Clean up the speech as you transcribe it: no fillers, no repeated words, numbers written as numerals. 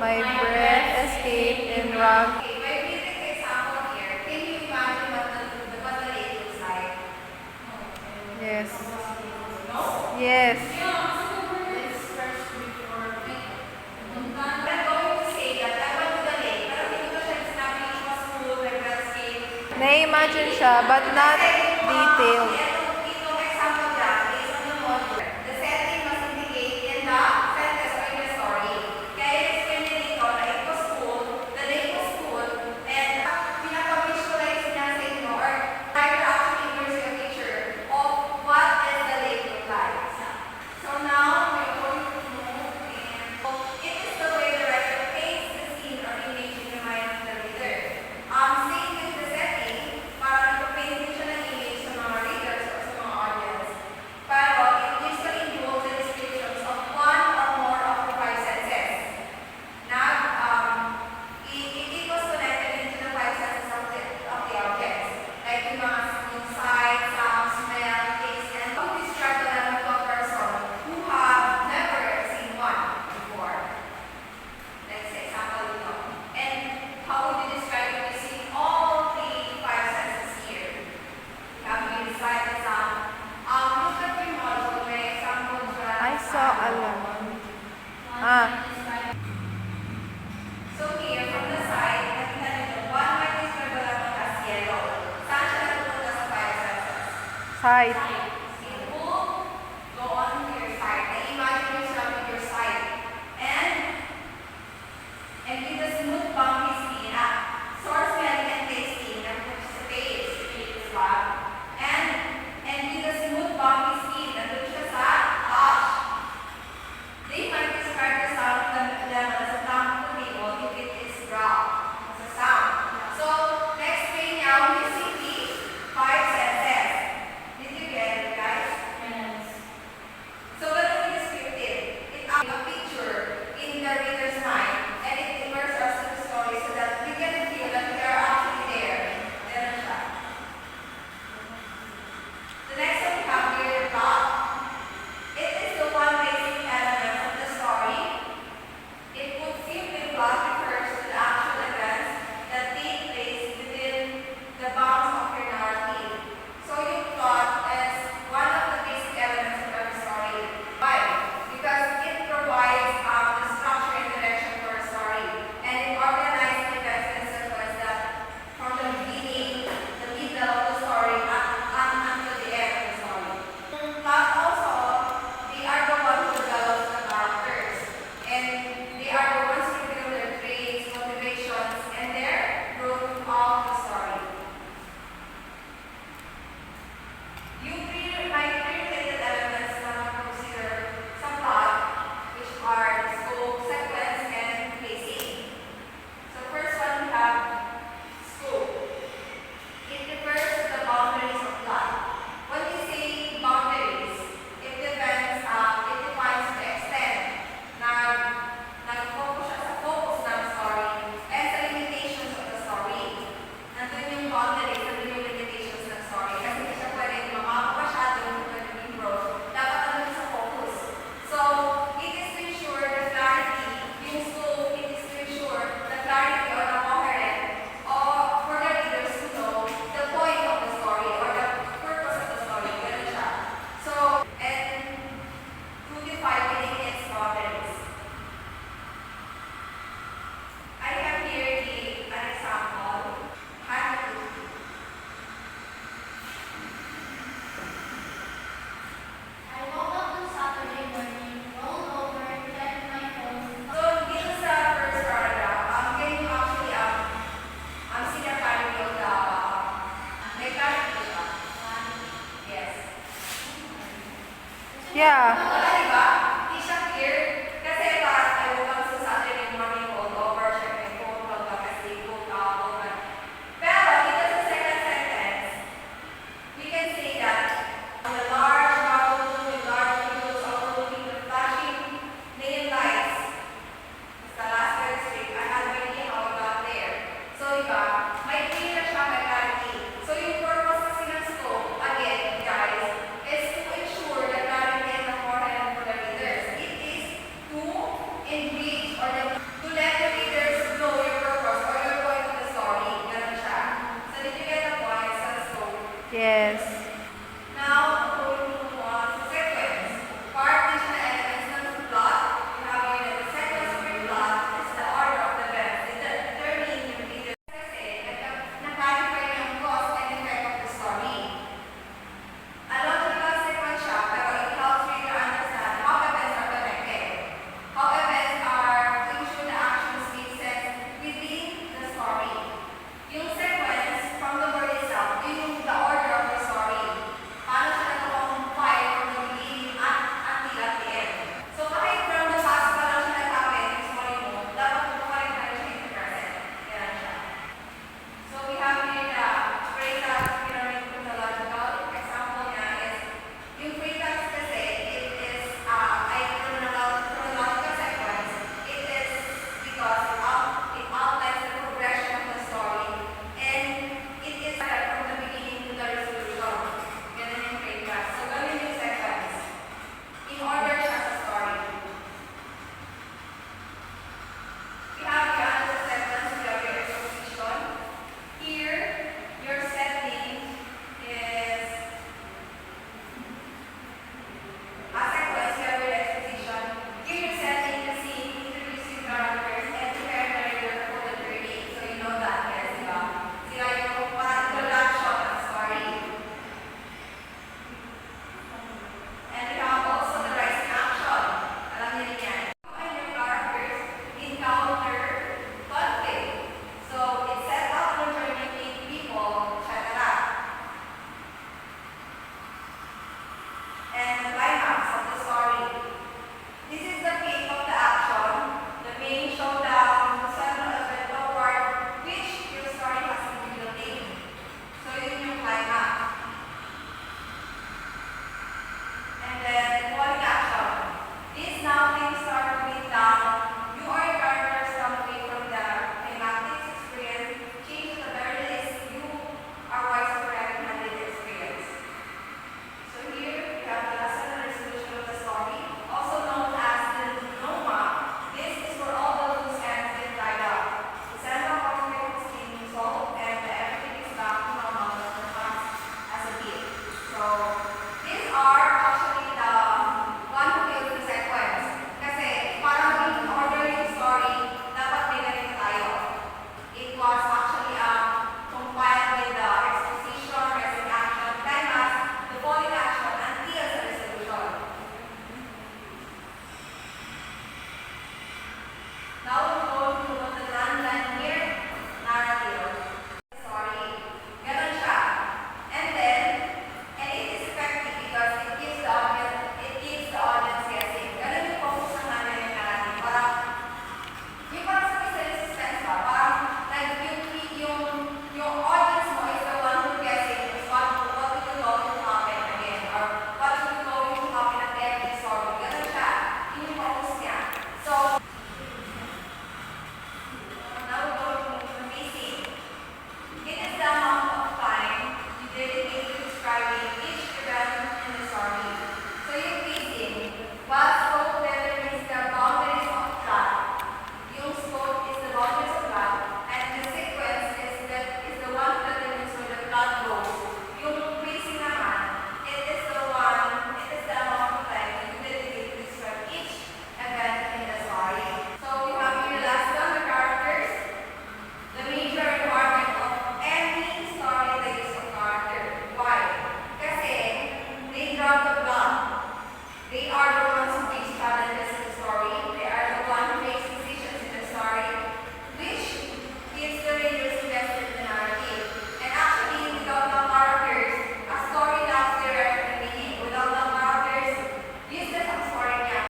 my breath escape in rock. Okay, by reading the example here, can you imagine what the lake looks like? Yes. No? Yes. I'm going to say that I went to the lake, pero hindi ko siya sinabi it was cool, my breath escape. Na-imagine siya, but not detailed. Itong example dyan, based on the module, the setting must indicate in the sentence or in the story. Kaya i-explain din dito na it was cool, the lake was cool, and pinaka-visualize niya sa inyo or writer actually gives you a picture of what is the lake look like. So now, we're going to move and it is the way the writer paints the scene or image in the mind of the reader. Same with the setting, para nagpa-paint din siya ng image sa mga readers or sa mga audience. Pero it usually involves the descriptions of one or more of the five senses. It was connected into the five senses of the objects, like yung sight, sound, smell, taste, and how to describe the level of a person who have never seen one before. Let's say example dito. And how would you describe it using all the five senses here? You have the sight, the sound. Look at your model, may example dyan. I saw a lemon. So here, from the side, nakita nyo, one might describe the lemon as yellow. Saan siya natutunta sa five senses? Sight. It will go on to your side. Na-imagine yourself with your side. And with the smooth bumpy skin, source smelling and tasting, nandun siya sa taste, diba? And with the smooth bumpy skin, nandun siya sa touch. They might describe the sound of the lemon as a thumb to the table if it is dropped as a sound. So, next way now, using the five senses. Did you get it, guys? Yes. So, what is descriptive? It adds a picture in the reader's mind and it immerses us in the story so that we can feel that we are actually there. Meron siya. The next one we have here, the plot. It is the one basic element of the story. It would simply plot refers to the actual events that take place within the bounds of your narrative. So your plot is one of the basic elements of every story. Why? Because it provides the structure and direction for a story. And it organizes the events in a sequence that from the beginning, the middle of the story, until the end of the story. Plot also, they are the ones who develop the characters. And they are the ones who reveal their traits, motivations, and their growth throughout the story. Yung related elements na consider sa plot, which are the scope, sequence, and pacing. So first one we have scope. It refers to the boundaries of plot. When we say boundaries, it defines the extent na nag-focus siya sa focus ng story and sa limitations of the story. Nandun yung boundaries, nandun yung limitations ng story. Kasi hindi siya pwedeng lumabas masyado, hindi pwedeng improve. Dapat nandun sa focus. So, it is to ensure the clarity, yung scope, it is to ensure the clarity or the coherent or for the readers to know the point of the story or the purpose of the story. Ganun siya. So, and to define within its boundaries. I have here an example. I woke up on Saturday morning, rolled over, checked my phone. So, dito sa first paragraph, can you actually see the clarity of the may clarity siya? Yes. Yeah. Wala, diba? Hindi siya clear. Kasi parang I woke up sa Saturday morning, rolled over, checked my phone, rolled up, kasi woke up. Pero dito sa second sentence, we can say that the large bubble with large windows overlooking the flashing neon lights. It's the last word straight. I had no idea how I got there. So, diba? May clear na siya, may clarity. So, yung purpose kasi ng scope, again, guys, is to ensure the clarity and the coherent Yes.